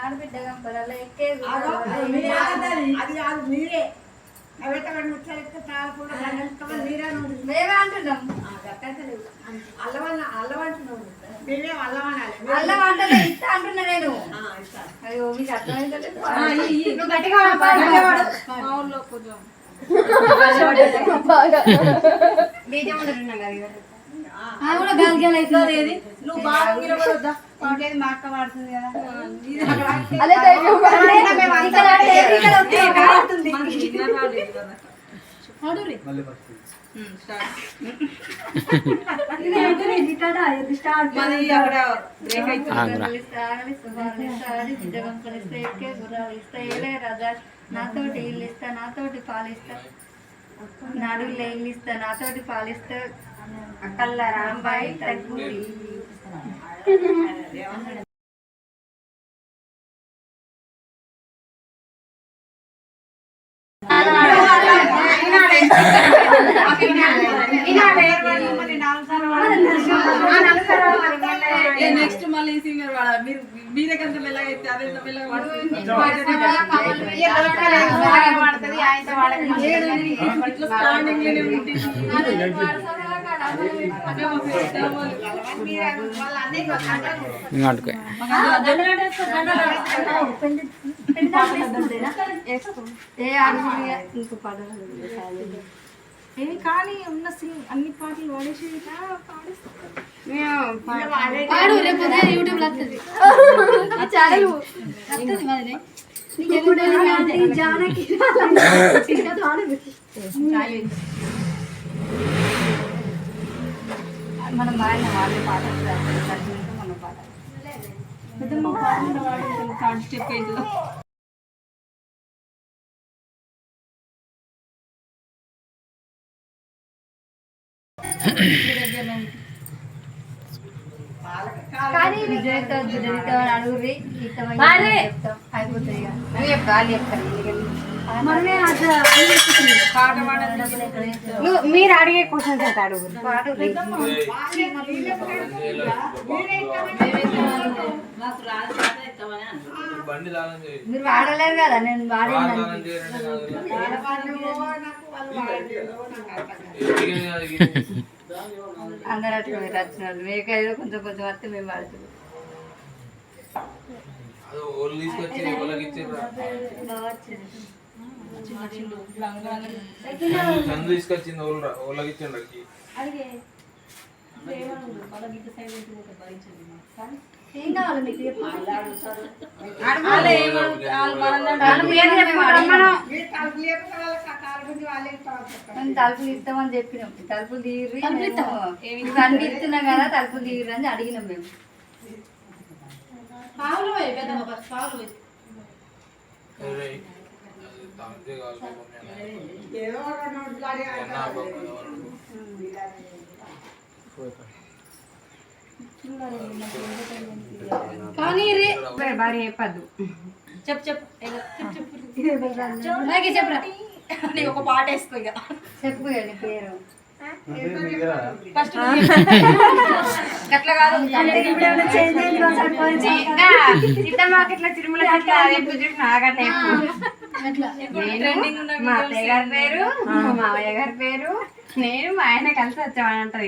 ఆడబిడ్డ గంపలలో ఎక్కే మేమే అంటున్నాం. అల్లం వంటలే ఇస్తా అంటున్నా నేను. అయ్యో మీకు అర్థమైందలేదు. బీజం ఉండదున్నా నువ్వు బాగా మా అక్క వాడుతుంది కదా. నాతోటి ఇల్లు ఇస్తా, నాతోటి పాలిస్తా, నడుగులో ఇల్లు ఇస్తా, నాతోటి పాలిస్తా, అక్కల్ల రాంబాయి తగ్గురి. నెక్స్ట్ మళ్ళీ సింగర్ వాడ మీరే కంటే మెల్లగా అయితే అదే మెల్లగా కానీ ఉన్న అన్ని పాటలు వాడేసి పాడు రేపు యూట్యూబ్ లో వస్తుంది జానకి మనం బాగా వాళ్ళే పాట మన పాట స్టెప్ కానీ అడుగురి అయిపోతుంది. మీరు అడిగే క్వశ్చన్స్ అయితే అడుగు. మీరు వాడలేరు కదా, నేను వాడింది. అందరూ అట్లా మీరు వచ్చినారు. మీకైతే కొంచెం కొంచెం వస్తే మేము వాడుతున్నాం. ఏం కావాలి మీకు? తలుపులు ఇస్తామని చెప్పినాం. తలుపులు తీరి అన్ని ఇస్తున్నాం కదా, తలుపులు తీరి అని అడిగినాం మేము. కానీ భార్య చెప్పద్దు. చెప్పు చెప్పు చెప్పరా, నీకు ఒక పాట వేసుకో. ఇక చెప్పు నీ పేరు ఫస్ట్. అట్లా కాదు, సీతమ్మకి ఇట్లా తిరుమల మా అత్తయ్య గారి పేరు, మా మామయ్య గారి పేరు, నేను మా ఆయన కలిసి వచ్చామని అంటారు.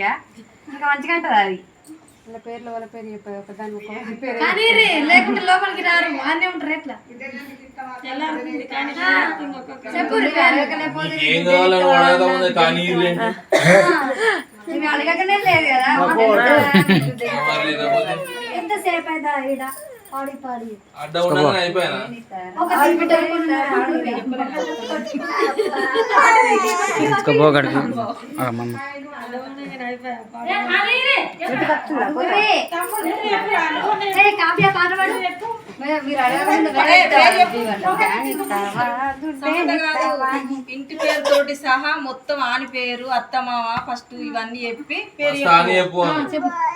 ఇంకా మంచిగా ఉంటుంది అది. వాళ్ళ పేర్లు వాళ్ళ పేరు చెప్పారు. ఒకదాని లేకుంటే లోపలికి రారు, అన్నీ ఉంటారు. ఎట్లా చెప్పు అడగకనే లేదు కదా. ఎంతసేపు అయితే ఈడ పాడి పాడి కావ్య పాట పాడు. మీరు ఇంటి పేరు తోటి సహా మొత్తం ఆని పేరు అత్తమామ ఫస్ట్ ఇవన్నీ చెప్పి పేరు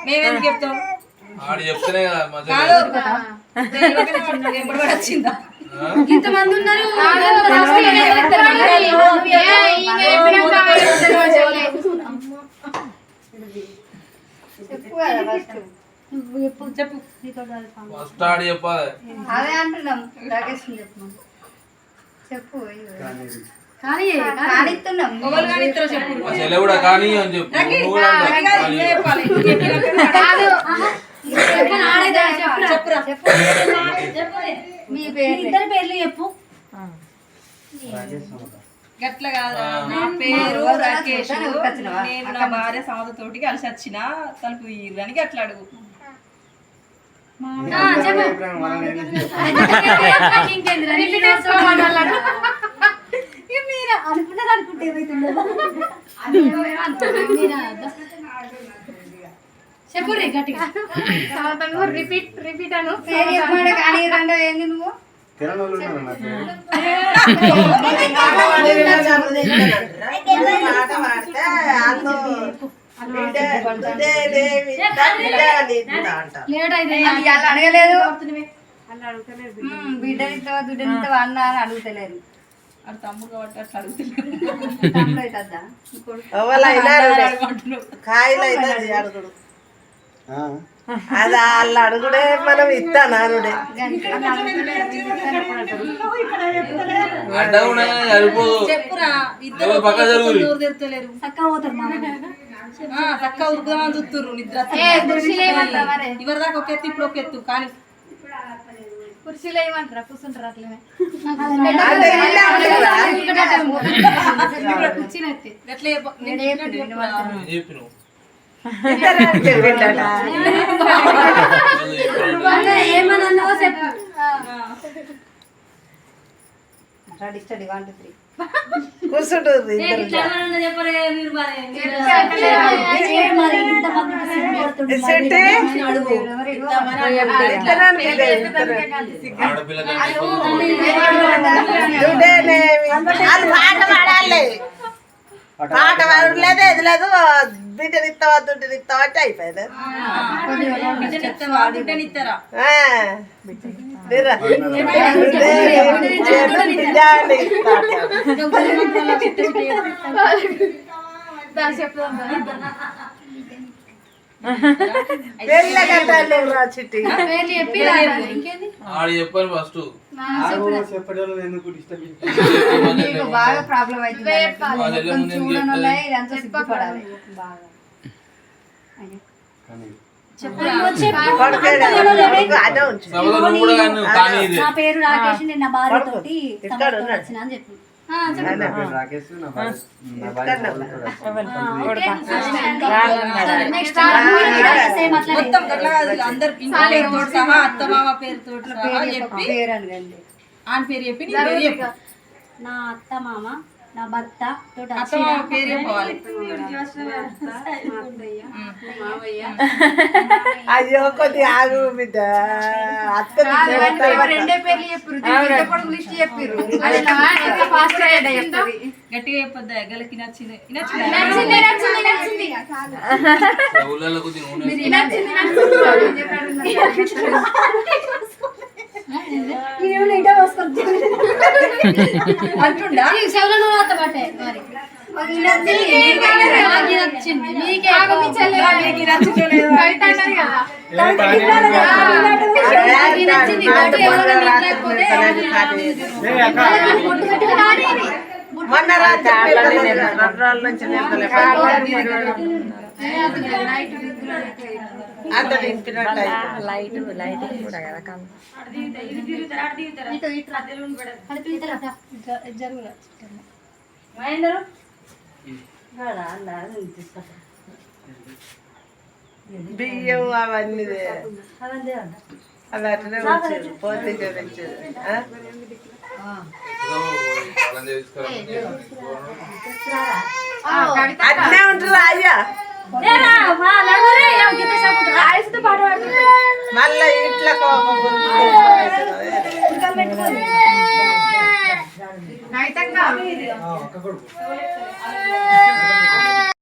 మేమేందుకు చెప్తాం ఎప్పుడు వచ్చిందా ఇంతమంది ఉన్నారు చెప్పు అదే అంటున్నాం రాకేష్ చెప్పు కానిస్తున్నాం మీ పేరు ఇద్దరు పేర్లు చెప్పు గట్ల కాదా నా పేరు రాకేష్ నేను నా భార్య సమత తోటి కలిసి వచ్చిన తలుపు తీయడానికి అట్లా అడుగు చెప్పు గట్టిగా రిపీట్ అను కానీ రెండో ఏంది నువ్వు అడగలేదు బిడ్డనిస్తావా దుడ్డనిస్తావా అన్న అని అడుగుతలేరు తమ్ముడు కాబట్టి అట్లా అడుగుతలేదు అది వాళ్ళ అడుగుడే మనం ఇస్తా నానుడే చెప్పురా ఇద్దరు తిరుగుతలేరు చక్క ఉరుకుదామని చూస్తుర్రు నిద్ర ఇవరి దాకా ఒక ఎత్తు ఇప్పుడు ఒక ఎత్తు కానీ కుర్చీలో ఏమంటారా కూర్చుంటారు అట్లనే ఏమన్నా చెప్పు స్టడీ 1 2 3 కూర్చుంటారు పాట పాడలేదు ఇది లేదు బిడ్డనిస్తావా దుడ్డనిస్తావా అంటే అయిపోయింది చిట్టి బాగా ప్రాబ్లం అవుతుంది నా పేరు రాకేష్ నేను నా భార్య తోటి వచ్చిన అని చెప్పి మొత్తం అందరు సహా అత్త మామ పేరుతో చెప్పి ఆయన పేరు చెప్పి నీ పేరు చెప్పు నా అత్త మామ నా భర్త తోటి అత్త మామ పేరు చెప్పవాలి అయ్యో కొద్ది ఆగు బిడ్డ అత్త రెండే పేర్లు చెప్పారు లిస్ట్ చెప్పారు గట్టిగా చెప్పొద్దా గలకి నచ్చింది అంటుండా మొన్న రాత్రి అంత ఇంపినట్టు లైటింగ్ కూడా కదా బియ్యం అవన్నీ అవి అట్లనే వచ్చారు పోతే చూపించారు అట్లే ఉంటుంది అయ్యా మళ్ళీ ఇంట్లో కోపం గురించి అయితే అక్క కొడుకు